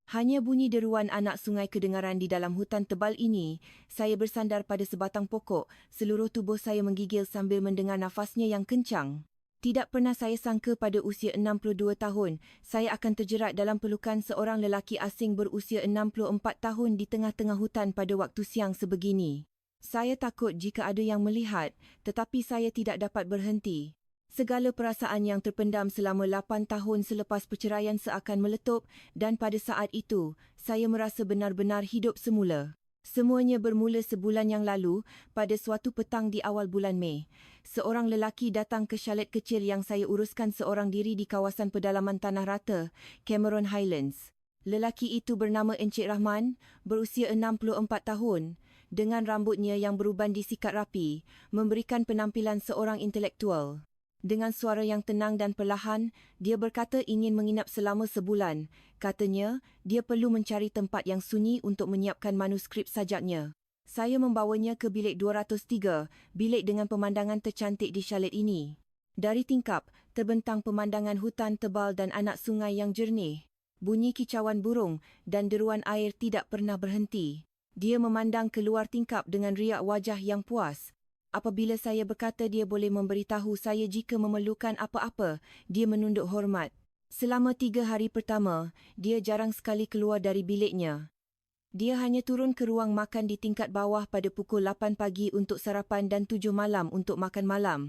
Hanya bunyi deruan anak sungai kedengaran di dalam hutan tebal ini. Saya bersandar pada sebatang pokok. Seluruh tubuh saya menggigil sambil mendengar nafasnya yang kencang. Tidak pernah saya sangka pada usia 62 tahun, saya akan terjerat dalam pelukan seorang lelaki asing berusia 64 tahun di tengah-tengah hutan pada waktu siang sebegini. Saya takut jika ada yang melihat, tetapi saya tidak dapat berhenti. Segala perasaan yang terpendam selama 8 tahun selepas perceraian seakan meletup dan pada saat itu, saya merasa benar-benar hidup semula. Semuanya bermula sebulan yang lalu, pada suatu petang di awal bulan Mei. Seorang lelaki datang ke chalet kecil yang saya uruskan seorang diri di kawasan pedalaman Tanah Rata, Cameron Highlands. Lelaki itu bernama Encik Rahman, berusia 64 tahun, dengan rambutnya yang beruban disikat rapi, memberikan penampilan seorang intelektual. Dengan suara yang tenang dan perlahan, dia berkata ingin menginap selama sebulan. Katanya, dia perlu mencari tempat yang sunyi untuk menyiapkan manuskrip sajaknya. Saya membawanya ke bilik 203, bilik dengan pemandangan tercantik di chalet ini. Dari tingkap, terbentang pemandangan hutan tebal dan anak sungai yang jernih. Bunyi kicauan burung dan deruan air tidak pernah berhenti. Dia memandang keluar tingkap dengan riak wajah yang puas. Apabila saya berkata dia boleh memberitahu saya jika memerlukan apa-apa, dia menunduk hormat. Selama 3 hari pertama, dia jarang sekali keluar dari biliknya. Dia hanya turun ke ruang makan di tingkat bawah pada pukul 8 pagi untuk sarapan dan 7 malam untuk makan malam.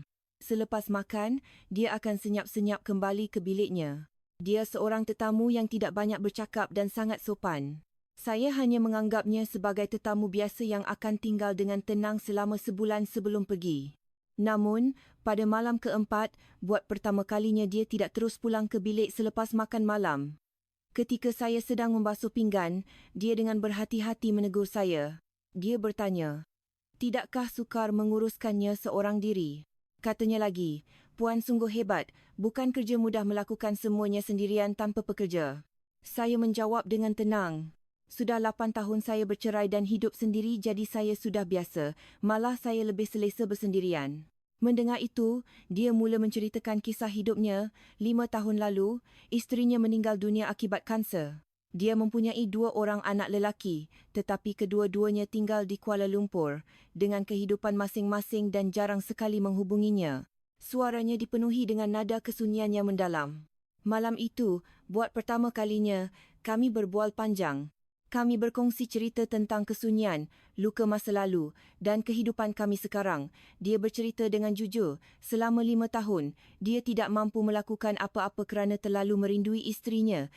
Selepas makan, dia akan senyap-senyap kembali ke biliknya. Dia seorang tetamu yang tidak banyak bercakap dan sangat sopan. Saya hanya menganggapnya sebagai tetamu biasa yang akan tinggal dengan tenang selama sebulan sebelum pergi. Namun, pada malam keempat, buat pertama kalinya dia tidak terus pulang ke bilik selepas makan malam. Ketika saya sedang membasuh pinggan, dia dengan berhati-hati menegur saya. Dia bertanya, "Tidakkah sukar menguruskannya seorang diri?" Katanya lagi, "Puan sungguh hebat, bukan kerja mudah melakukan semuanya sendirian tanpa pekerja." Saya menjawab dengan tenang, "Sudah 8 tahun saya bercerai dan hidup sendiri jadi saya sudah biasa, malah saya lebih selesa bersendirian." Mendengar itu, dia mula menceritakan kisah hidupnya. 5 tahun lalu, isterinya meninggal dunia akibat kanser. Dia mempunyai 2 orang anak lelaki, tetapi kedua-duanya tinggal di Kuala Lumpur, dengan kehidupan masing-masing dan jarang sekali menghubunginya. Suaranya dipenuhi dengan nada kesunyian yang mendalam. Malam itu, buat pertama kalinya, kami berbual panjang. Kami berkongsi cerita tentang kesunyian, luka masa lalu dan kehidupan kami sekarang. Dia bercerita dengan jujur, selama 5 tahun, dia tidak mampu melakukan apa-apa kerana terlalu merindui isterinya.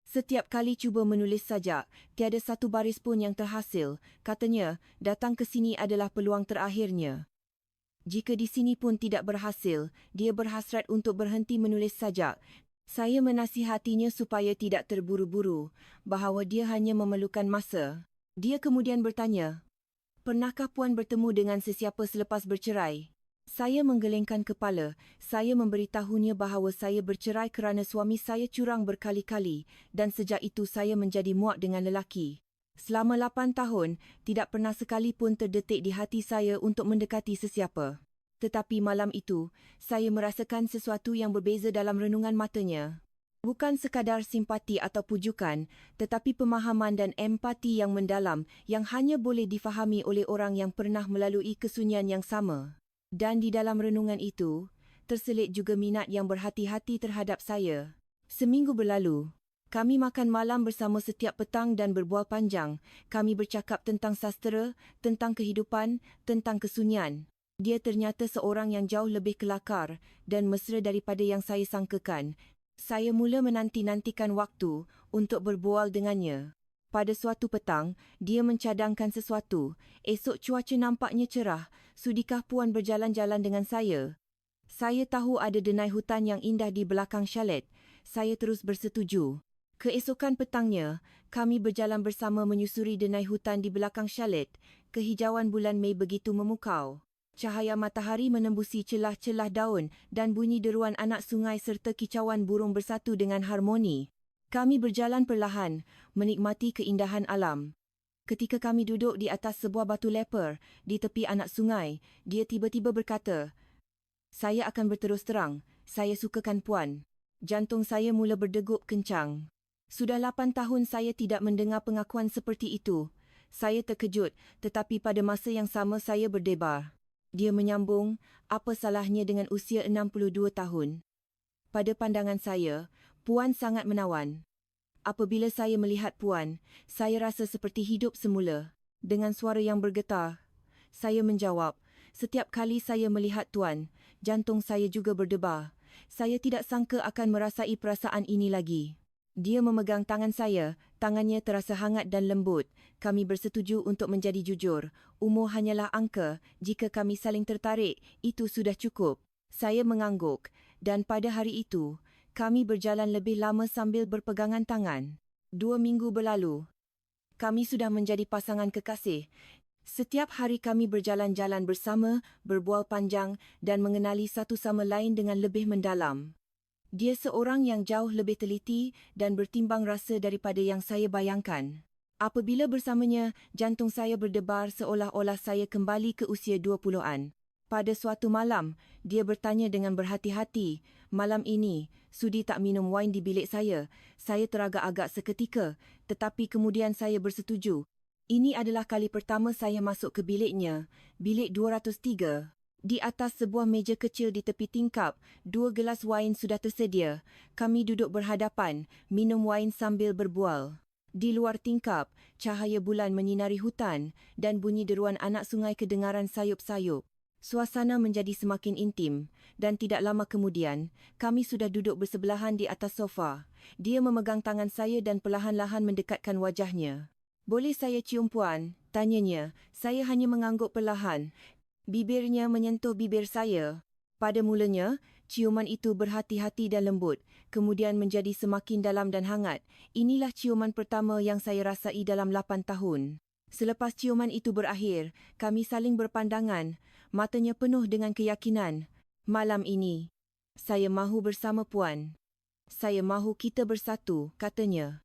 Setiap kali cuba menulis sajak, tiada satu baris pun yang terhasil. Katanya, datang ke sini adalah peluang terakhirnya. Jika di sini pun tidak berhasil, dia berhasrat untuk berhenti menulis sajak. Saya menasihatinya supaya tidak terburu-buru, bahawa dia hanya memerlukan masa. Dia kemudian bertanya, "Pernahkah Puan bertemu dengan sesiapa selepas bercerai?" Saya menggelengkan kepala. Saya memberitahunya bahawa saya bercerai kerana suami saya curang berkali-kali dan sejak itu saya menjadi muak dengan lelaki. Selama 8 tahun, tidak pernah sekali pun terdetik di hati saya untuk mendekati sesiapa. Tetapi malam itu, saya merasakan sesuatu yang berbeza dalam renungan matanya. Bukan sekadar simpati atau pujukan, tetapi pemahaman dan empati yang mendalam yang hanya boleh difahami oleh orang yang pernah melalui kesunyian yang sama. Dan di dalam renungan itu, terselit juga minat yang berhati-hati terhadap saya. Seminggu berlalu, kami makan malam bersama setiap petang dan berbual panjang. Kami bercakap tentang sastera, tentang kehidupan, tentang kesunyian. Dia ternyata seorang yang jauh lebih kelakar dan mesra daripada yang saya sangkakan. Saya mula menanti-nantikan waktu untuk berbual dengannya. Pada suatu petang, dia mencadangkan sesuatu. "Esok cuaca nampaknya cerah. Sudikah Puan berjalan-jalan dengan saya?" Saya tahu ada denai hutan yang indah di belakang chalet. Saya terus bersetuju. Keesokan petangnya, kami berjalan bersama menyusuri denai hutan di belakang chalet. Kehijauan bulan Mei begitu memukau. Cahaya matahari menembusi celah-celah daun dan bunyi deruan anak sungai serta kicauan burung bersatu dengan harmoni. Kami berjalan perlahan, menikmati keindahan alam. Ketika kami duduk di atas sebuah batu leper di tepi anak sungai, dia tiba-tiba berkata, "Saya akan berterus terang, saya sukakan Puan." Jantung saya mula berdegup kencang. Sudah 8 tahun saya tidak mendengar pengakuan seperti itu. Saya terkejut, tetapi pada masa yang sama saya berdebar. Dia menyambung, apa salahnya dengan usia 62 tahun? Pada pandangan saya, Puan sangat menawan. Apabila saya melihat Puan, saya rasa seperti hidup semula. Dengan suara yang bergetar, saya menjawab, setiap kali saya melihat Tuan, jantung saya juga berdebar. Saya tidak sangka akan merasai perasaan ini lagi. Dia memegang tangan saya, tangannya terasa hangat dan lembut. Kami bersetuju untuk menjadi jujur. Umur hanyalah angka, jika kami saling tertarik, itu sudah cukup. Saya mengangguk, dan pada hari itu, kami berjalan lebih lama sambil berpegangan tangan. 2 minggu berlalu. Kami sudah menjadi pasangan kekasih. Setiap hari kami berjalan-jalan bersama, berbual panjang dan mengenali satu sama lain dengan lebih mendalam. Dia seorang yang jauh lebih teliti dan bertimbang rasa daripada yang saya bayangkan. Apabila bersamanya, jantung saya berdebar seolah-olah saya kembali ke usia 20-an. Pada suatu malam, dia bertanya dengan berhati-hati, malam ini, sudi tak minum wain di bilik saya. Saya teragak-agak seketika, tetapi kemudian saya bersetuju. Ini adalah kali pertama saya masuk ke biliknya, bilik 203. Di atas sebuah meja kecil di tepi tingkap, 2 gelas wain sudah tersedia. Kami duduk berhadapan, minum wain sambil berbual. Di luar tingkap, cahaya bulan menyinari hutan dan bunyi deruan anak sungai kedengaran sayup-sayup. Suasana menjadi semakin intim dan tidak lama kemudian, kami sudah duduk bersebelahan di atas sofa. Dia memegang tangan saya dan perlahan-lahan mendekatkan wajahnya. "Boleh saya cium Puan?" tanyanya. Saya hanya mengangguk perlahan. Bibirnya menyentuh bibir saya. Pada mulanya, ciuman itu berhati-hati dan lembut, kemudian menjadi semakin dalam dan hangat. Inilah ciuman pertama yang saya rasai dalam 8 tahun. Selepas ciuman itu berakhir, kami saling berpandangan, matanya penuh dengan keyakinan. Malam ini, saya mahu bersama Puan. Saya mahu kita bersatu, katanya.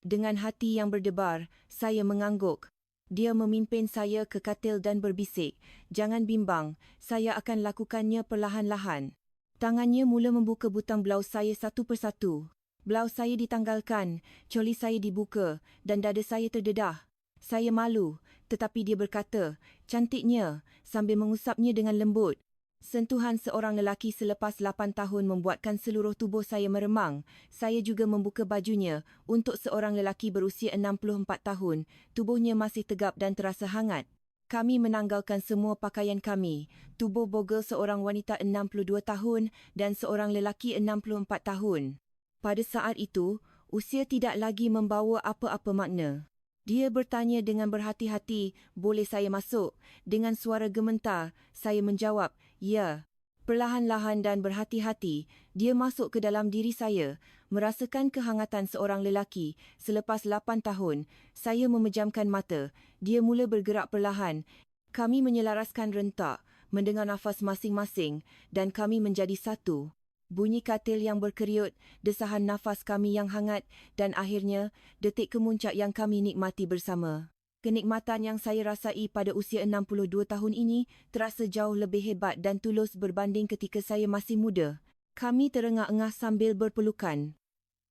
Dengan hati yang berdebar, saya mengangguk. Dia memimpin saya ke katil dan berbisik, "Jangan bimbang, saya akan lakukannya perlahan-lahan." Tangannya mula membuka butang blaus saya satu persatu. Blaus saya ditanggalkan, coli saya dibuka dan dada saya terdedah. Saya malu, tetapi dia berkata, "Cantiknya," sambil mengusapnya dengan lembut. Sentuhan seorang lelaki selepas 8 tahun membuatkan seluruh tubuh saya meremang. Saya juga membuka bajunya. Untuk seorang lelaki berusia 64 tahun, tubuhnya masih tegap dan terasa hangat. Kami menanggalkan semua pakaian kami. Tubuh bogel seorang wanita 62 tahun dan seorang lelaki 64 tahun. Pada saat itu, usia tidak lagi membawa apa-apa makna. Dia bertanya dengan berhati-hati, "Boleh saya masuk?" Dengan suara gemetar, saya menjawab, "Ya." Perlahan-lahan dan berhati-hati, dia masuk ke dalam diri saya, merasakan kehangatan seorang lelaki. Selepas 8 tahun, saya memejamkan mata. Dia mula bergerak perlahan. Kami menyelaraskan rentak, mendengar nafas masing-masing dan kami menjadi satu. Bunyi katil yang berkeriut, desahan nafas kami yang hangat dan akhirnya detik kemuncak yang kami nikmati bersama. Kenikmatan yang saya rasai pada usia 62 tahun ini terasa jauh lebih hebat dan tulus berbanding ketika saya masih muda. Kami terengah-engah sambil berpelukan.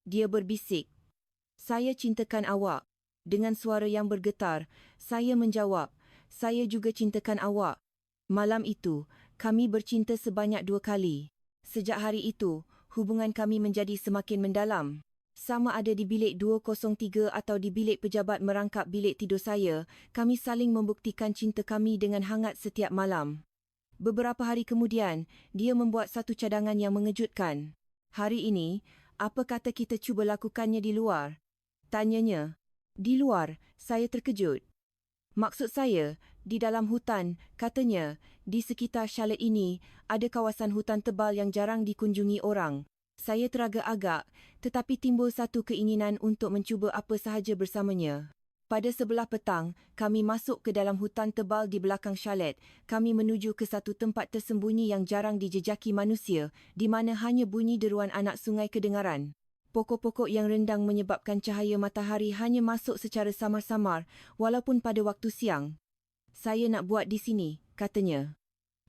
Dia berbisik, "Saya cintakan awak." Dengan suara yang bergetar, saya menjawab, "Saya juga cintakan awak." Malam itu, kami bercinta sebanyak 2 kali. Sejak hari itu, hubungan kami menjadi semakin mendalam. Sama ada di bilik 203 atau di bilik pejabat merangkap bilik tidur saya, kami saling membuktikan cinta kami dengan hangat setiap malam. Beberapa hari kemudian, dia membuat satu cadangan yang mengejutkan. "Hari ini, apa kata kita cuba lakukannya di luar?" tanyanya. "Di luar?" saya terkejut. "Maksud saya, di dalam hutan," katanya. "Di sekitar Charlotte ini, ada kawasan hutan tebal yang jarang dikunjungi orang." Saya teragak-agak, tetapi timbul satu keinginan untuk mencuba apa sahaja bersamanya. Pada sebelah petang, kami masuk ke dalam hutan tebal di belakang Charlotte. Kami menuju ke satu tempat tersembunyi yang jarang dijejaki manusia, di mana hanya bunyi deruan anak sungai kedengaran. Pokok-pokok yang rendang menyebabkan cahaya matahari hanya masuk secara samar-samar, walaupun pada waktu siang. "Saya nak buat di sini," katanya.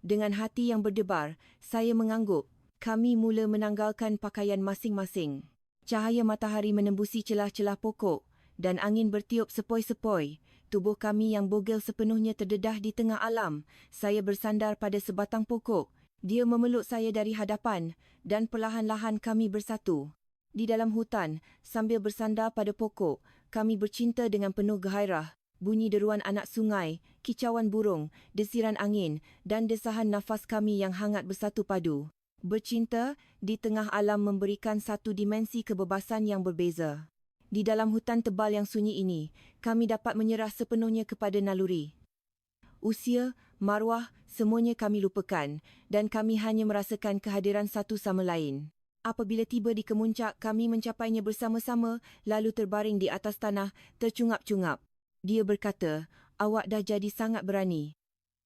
Dengan hati yang berdebar, saya mengangguk. Kami mula menanggalkan pakaian masing-masing. Cahaya matahari menembusi celah-celah pokok dan angin bertiup sepoi-sepoi. Tubuh kami yang bogel sepenuhnya terdedah di tengah alam. Saya bersandar pada sebatang pokok. Dia memeluk saya dari hadapan dan perlahan-lahan kami bersatu. Di dalam hutan, sambil bersandar pada pokok, kami bercinta dengan penuh gairah. Bunyi deruan anak sungai, kicauan burung, desiran angin dan desahan nafas kami yang hangat bersatu padu. Bercinta di tengah alam memberikan satu dimensi kebebasan yang berbeza. Di dalam hutan tebal yang sunyi ini, kami dapat menyerah sepenuhnya kepada naluri. Usia, maruah, semuanya kami lupakan dan kami hanya merasakan kehadiran satu sama lain. Apabila tiba di kemuncak, kami mencapainya bersama-sama lalu terbaring di atas tanah, tercungap-cungap. Dia berkata, "Awak dah jadi sangat berani."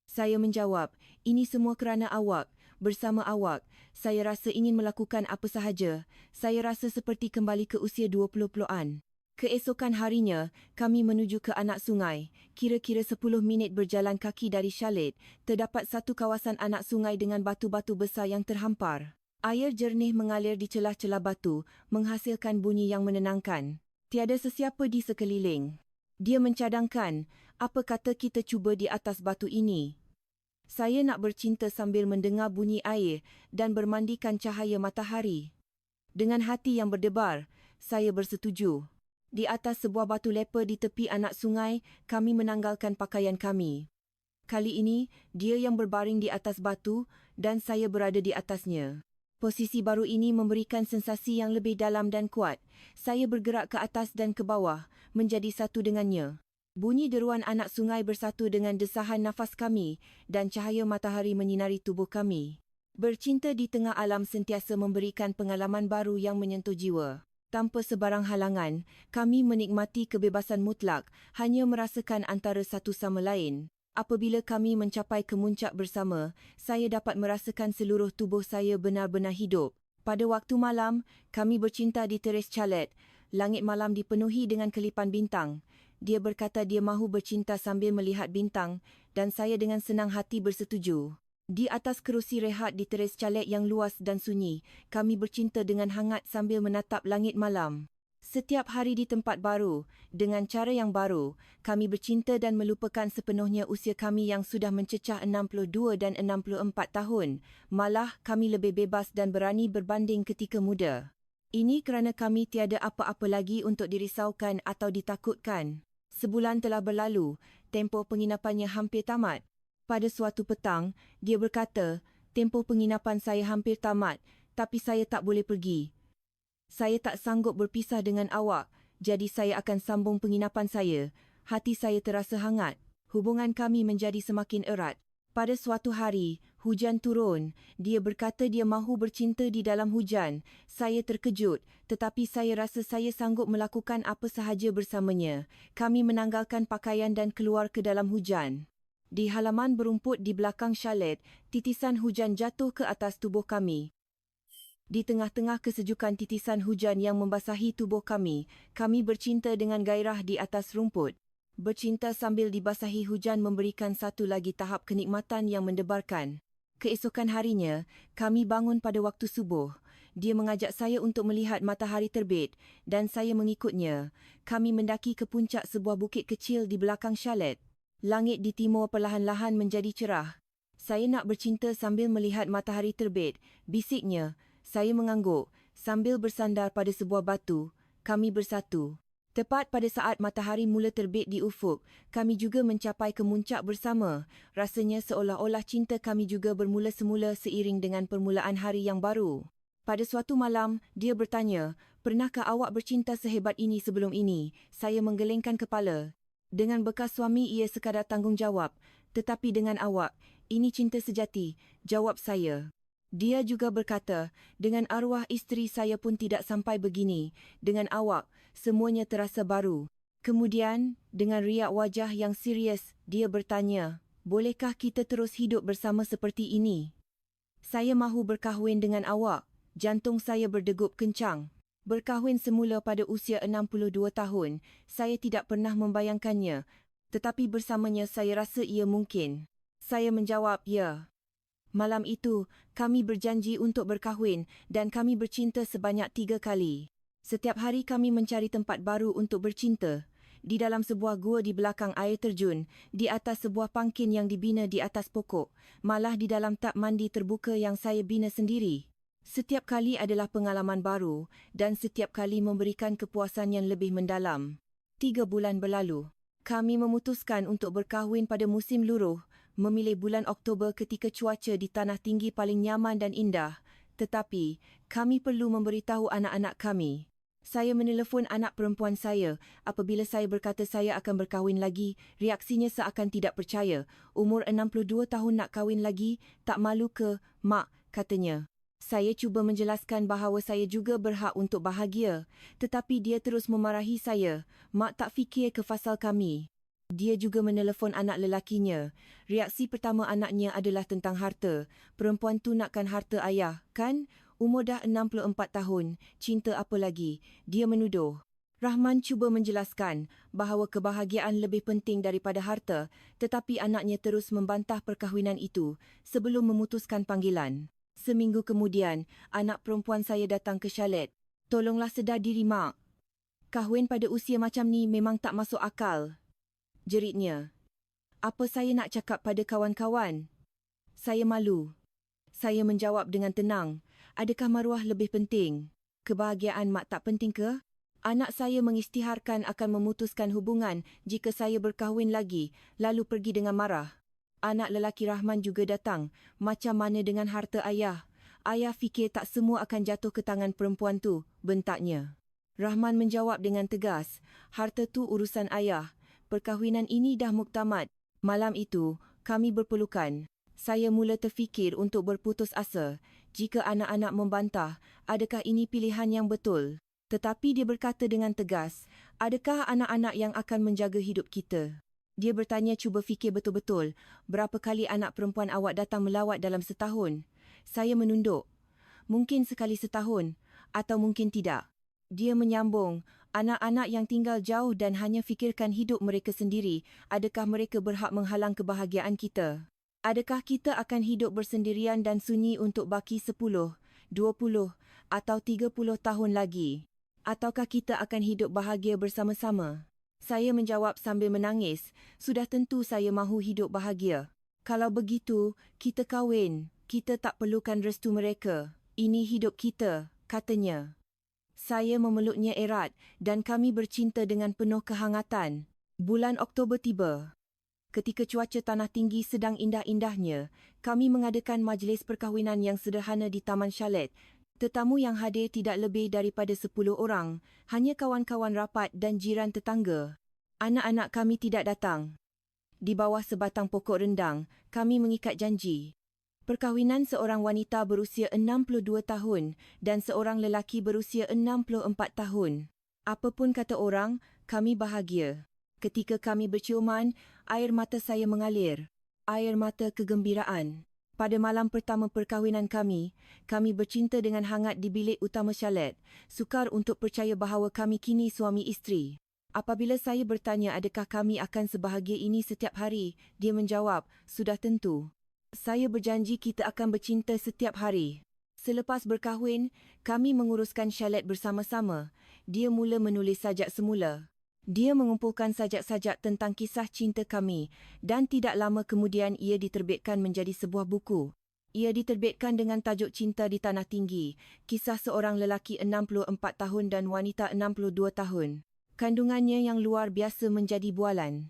Saya menjawab, "Ini semua kerana awak. Bersama awak, saya rasa ingin melakukan apa sahaja. Saya rasa seperti kembali ke usia 20-an. Keesokan harinya, kami menuju ke anak sungai. Kira-kira 10 minit berjalan kaki dari chalet, terdapat satu kawasan anak sungai dengan batu-batu besar yang terhampar. Air jernih mengalir di celah-celah batu, menghasilkan bunyi yang menenangkan. Tiada sesiapa di sekeliling. Dia mencadangkan, "Apa kata kita cuba di atas batu ini?" Saya nak bercinta sambil mendengar bunyi air dan bermandikan cahaya matahari. Dengan hati yang berdebar, saya bersetuju. Di atas sebuah batu leper di tepi anak sungai, kami menanggalkan pakaian kami. Kali ini, dia yang berbaring di atas batu dan saya berada di atasnya. Posisi baru ini memberikan sensasi yang lebih dalam dan kuat. Saya bergerak ke atas dan ke bawah, menjadi satu dengannya. Bunyi deruan anak sungai bersatu dengan desahan nafas kami dan cahaya matahari menyinari tubuh kami. Bercinta di tengah alam sentiasa memberikan pengalaman baru yang menyentuh jiwa. Tanpa sebarang halangan, kami menikmati kebebasan mutlak, hanya merasakan antara satu sama lain. Apabila kami mencapai kemuncak bersama, saya dapat merasakan seluruh tubuh saya benar-benar hidup. Pada waktu malam, kami bercinta di teres chalet. Langit malam dipenuhi dengan kelipan bintang. Dia berkata dia mahu bercinta sambil melihat bintang dan saya dengan senang hati bersetuju. Di atas kerusi rehat di teres chalet yang luas dan sunyi, kami bercinta dengan hangat sambil menatap langit malam. Setiap hari di tempat baru, dengan cara yang baru, kami bercinta dan melupakan sepenuhnya usia kami yang sudah mencecah 62 dan 64 tahun. Malah kami lebih bebas dan berani berbanding ketika muda. Ini kerana kami tiada apa-apa lagi untuk dirisaukan atau ditakutkan. Sebulan telah berlalu, tempoh penginapannya hampir tamat. Pada suatu petang, dia berkata, "Tempoh penginapan saya hampir tamat, tapi saya tak boleh pergi. Saya tak sanggup berpisah dengan awak, jadi saya akan sambung penginapan saya." Hati saya terasa hangat. Hubungan kami menjadi semakin erat. Pada suatu hari, hujan turun. Dia berkata dia mahu bercinta di dalam hujan. Saya terkejut, tetapi saya rasa saya sanggup melakukan apa sahaja bersamanya. Kami menanggalkan pakaian dan keluar ke dalam hujan. Di halaman berumput di belakang chalet, titisan hujan jatuh ke atas tubuh kami. Di tengah-tengah kesejukan titisan hujan yang membasahi tubuh kami bercinta dengan gairah di atas rumput. Bercinta sambil dibasahi hujan memberikan satu lagi tahap kenikmatan yang mendebarkan. Keesokan harinya, kami bangun pada waktu subuh. Dia mengajak saya untuk melihat matahari terbit dan saya mengikutnya. Kami mendaki ke puncak sebuah bukit kecil di belakang chalet. Langit di timur perlahan-lahan menjadi cerah. "Saya nak bercinta sambil melihat matahari terbit," bisiknya. Saya mengangguk. Sambil bersandar pada sebuah batu, kami bersatu. Tepat pada saat matahari mula terbit di ufuk, kami juga mencapai kemuncak bersama. Rasanya seolah-olah cinta kami juga bermula semula seiring dengan permulaan hari yang baru. Pada suatu malam, dia bertanya, "Pernahkah awak bercinta sehebat ini sebelum ini?" Saya menggelengkan kepala. Dengan bekas suami ia sekadar tanggungjawab. "Tetapi dengan awak, ini cinta sejati," jawab saya. Dia juga berkata, "Dengan arwah isteri saya pun tidak sampai begini. Dengan awak, semuanya terasa baru." Kemudian, dengan riak wajah yang serius, dia bertanya, "Bolehkah kita terus hidup bersama seperti ini?" "Saya mahu berkahwin dengan awak." Jantung saya berdegup kencang. Berkahwin semula pada usia 62 tahun, saya tidak pernah membayangkannya. Tetapi bersamanya saya rasa ia mungkin. Saya menjawab, "Ya." Malam itu, kami berjanji untuk berkahwin dan kami bercinta sebanyak 3 kali. Setiap hari kami mencari tempat baru untuk bercinta. Di dalam sebuah gua di belakang air terjun, di atas sebuah pangkin yang dibina di atas pokok, malah di dalam tap mandi terbuka yang saya bina sendiri. Setiap kali adalah pengalaman baru dan setiap kali memberikan kepuasan yang lebih mendalam. 3 bulan berlalu. Kami memutuskan untuk berkahwin pada musim luruh, memilih bulan Oktober ketika cuaca di Tanah Tinggi paling nyaman dan indah. Tetapi, kami perlu memberitahu anak-anak kami. Saya menelefon anak perempuan saya. Apabila saya berkata saya akan berkahwin lagi, reaksinya seakan tidak percaya. Umur 62 tahun nak kahwin lagi, tak malu ke, Mak, katanya. Saya cuba menjelaskan bahawa saya juga berhak untuk bahagia. Tetapi dia terus memarahi saya. Mak tak fikir ke fasal kami. Dia juga menelefon anak lelakinya. Reaksi pertama anaknya adalah tentang harta. Perempuan tu nakkan harta ayah, kan? Umur dah 64 tahun, cinta apa lagi? Dia menuduh. Rahman cuba menjelaskan bahawa kebahagiaan lebih penting daripada harta, tetapi anaknya terus membantah perkahwinan itu sebelum memutuskan panggilan. Seminggu kemudian, anak perempuan saya datang ke chalet. Tolonglah sedar diri, Mak. Kahwin pada usia macam ni memang tak masuk akal, jeritnya. Apa saya nak cakap pada kawan-kawan? Saya malu. Saya menjawab dengan tenang. Adakah maruah lebih penting? Kebahagiaan mak tak penting ke? Anak saya mengisytiharkan akan memutuskan hubungan jika saya berkahwin lagi, lalu pergi dengan marah. Anak lelaki Rahman juga datang. Macam mana dengan harta ayah? Ayah fikir tak semua akan jatuh ke tangan perempuan tu, bentaknya. Rahman menjawab dengan tegas. Harta tu urusan ayah. Perkahwinan ini dah muktamad. Malam itu, kami berpelukan. Saya mula terfikir untuk berputus asa. Jika anak-anak membantah, adakah ini pilihan yang betul? Tetapi dia berkata dengan tegas, adakah anak-anak yang akan menjaga hidup kita? Dia bertanya, cuba fikir betul-betul, berapa kali anak perempuan awak datang melawat dalam setahun? Saya menunduk. Mungkin sekali setahun, atau mungkin tidak. Dia menyambung, anak-anak yang tinggal jauh dan hanya fikirkan hidup mereka sendiri, adakah mereka berhak menghalang kebahagiaan kita? Adakah kita akan hidup bersendirian dan sunyi untuk baki 10, 20 atau 30 tahun lagi? Ataukah kita akan hidup bahagia bersama-sama? Saya menjawab sambil menangis, sudah tentu saya mahu hidup bahagia. Kalau begitu, kita kahwin. Kita tak perlukan restu mereka. Ini hidup kita, katanya. Saya memeluknya erat dan kami bercinta dengan penuh kehangatan. Bulan Oktober tiba. Ketika cuaca Tanah Tinggi sedang indah-indahnya, kami mengadakan majlis perkahwinan yang sederhana di Taman Chalet. Tetamu yang hadir tidak lebih daripada 10 orang, hanya kawan-kawan rapat dan jiran tetangga. Anak-anak kami tidak datang. Di bawah sebatang pokok rendang, kami mengikat janji. Perkahwinan seorang wanita berusia 62 tahun dan seorang lelaki berusia 64 tahun. Apapun kata orang, kami bahagia. Ketika kami berciuman, air mata saya mengalir. Air mata kegembiraan. Pada malam pertama perkahwinan kami bercinta dengan hangat di bilik utama chalet. Sukar untuk percaya bahawa kami kini suami isteri. Apabila saya bertanya adakah kami akan sebahagia ini setiap hari, dia menjawab, sudah tentu. Saya berjanji kita akan bercinta setiap hari. Selepas berkahwin, kami menguruskan chalet bersama-sama. Dia mula menulis sajak semula. Dia mengumpulkan sajak-sajak tentang kisah cinta kami dan tidak lama kemudian ia diterbitkan menjadi sebuah buku. Ia diterbitkan dengan tajuk Cinta di Tanah Tinggi, kisah seorang lelaki 64 tahun dan wanita 62 tahun. Kandungannya yang luar biasa menjadi bualan.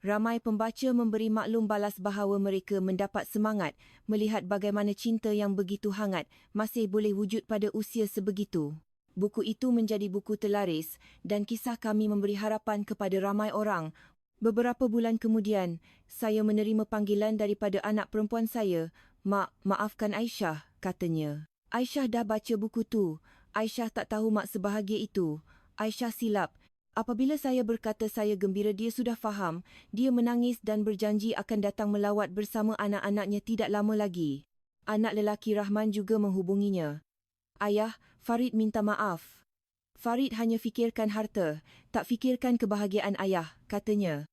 Ramai pembaca memberi maklum balas bahawa mereka mendapat semangat melihat bagaimana cinta yang begitu hangat masih boleh wujud pada usia sebegitu. Buku itu menjadi buku terlaris dan kisah kami memberi harapan kepada ramai orang. Beberapa bulan kemudian, saya menerima panggilan daripada anak perempuan saya. Mak, maafkan Aisyah, katanya. Aisyah dah baca buku tu. Aisyah tak tahu mak sebahagia itu. Aisyah silap. Apabila saya berkata saya gembira dia sudah faham, dia menangis dan berjanji akan datang melawat bersama anak-anaknya tidak lama lagi. Anak lelaki Rahman juga menghubunginya. Ayah, Farid minta maaf. Farid hanya fikirkan harta, tak fikirkan kebahagiaan ayah, katanya.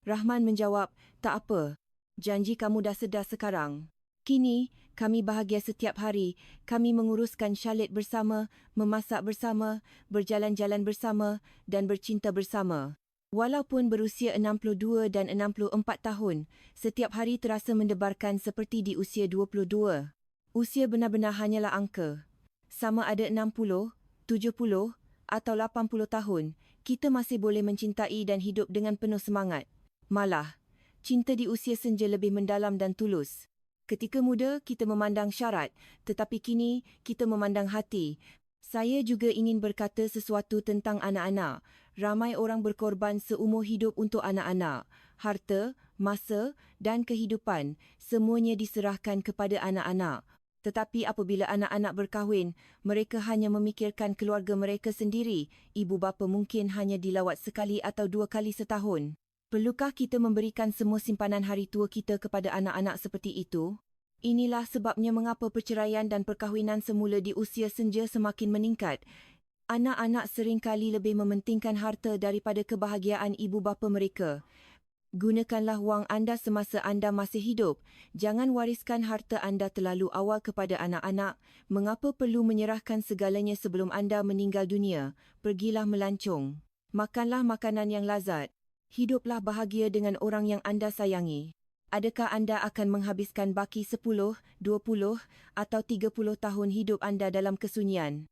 Rahman menjawab, tak apa. Janji kamu dah sedar sekarang. Kini, kami bahagia setiap hari. Kami menguruskan syalid bersama, memasak bersama, berjalan-jalan bersama dan bercinta bersama. Walaupun berusia 62 dan 64 tahun, setiap hari terasa mendebarkan seperti di usia 22. Usia benar-benar hanyalah angka. Sama ada 60, 70 atau 80 tahun, kita masih boleh mencintai dan hidup dengan penuh semangat. Malah, cinta di usia senja lebih mendalam dan tulus. Ketika muda, kita memandang syarat, tetapi kini kita memandang hati. Saya juga ingin berkata sesuatu tentang anak-anak. Ramai orang berkorban seumur hidup untuk anak-anak. Harta, masa dan kehidupan, semuanya diserahkan kepada anak-anak. Tetapi apabila anak-anak berkahwin, mereka hanya memikirkan keluarga mereka sendiri. Ibu bapa mungkin hanya dilawat sekali atau 2 kali setahun. Perlukah kita memberikan semua simpanan hari tua kita kepada anak-anak seperti itu? Inilah sebabnya mengapa perceraian dan perkahwinan semula di usia senja semakin meningkat. Anak-anak seringkali lebih mementingkan harta daripada kebahagiaan ibu bapa mereka. Gunakanlah wang anda semasa anda masih hidup. Jangan wariskan harta anda terlalu awal kepada anak-anak. Mengapa perlu menyerahkan segalanya sebelum anda meninggal dunia? Pergilah melancong. Makanlah makanan yang lazat. Hiduplah bahagia dengan orang yang anda sayangi. Adakah anda akan menghabiskan baki 10, 20 atau 30 tahun hidup anda dalam kesunyian?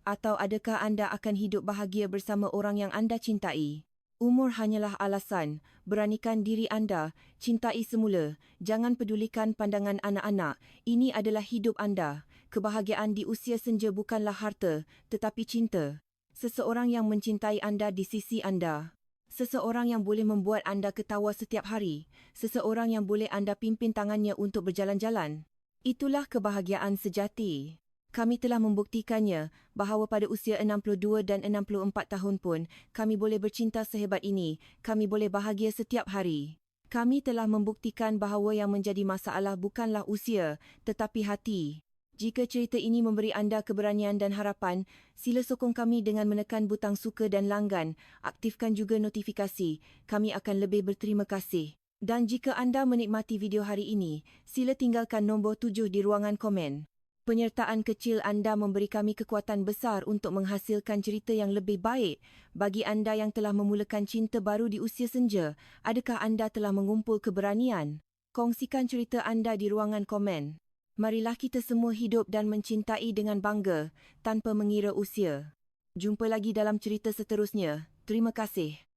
Atau adakah anda akan hidup bahagia bersama orang yang anda cintai? Umur hanyalah alasan. Beranikan diri anda. Cintai semula. Jangan pedulikan pandangan anak-anak. Ini adalah hidup anda. Kebahagiaan di usia senja bukanlah harta, tetapi cinta. Seseorang yang mencintai anda di sisi anda. Seseorang yang boleh membuat anda ketawa setiap hari. Seseorang yang boleh anda pimpin tangannya untuk berjalan-jalan. Itulah kebahagiaan sejati. Kami telah membuktikannya bahawa pada usia 62 dan 64 tahun pun kami boleh bercinta sehebat ini. Kami boleh bahagia setiap hari. Kami telah membuktikan bahawa yang menjadi masalah bukanlah usia, tetapi hati. Jika cerita ini memberi anda keberanian dan harapan, sila sokong kami dengan menekan butang suka dan langgan. Aktifkan juga notifikasi. Kami akan lebih berterima kasih. Dan jika anda menikmati video hari ini, sila tinggalkan nombor 7 di ruangan komen. Penyertaan kecil anda memberi kami kekuatan besar untuk menghasilkan cerita yang lebih baik. Bagi anda yang telah memulakan cinta baru di usia senja, adakah anda telah mengumpul keberanian? Kongsikan cerita anda di ruangan komen. Marilah kita semua hidup dan mencintai dengan bangga, tanpa mengira usia. Jumpa lagi dalam cerita seterusnya. Terima kasih.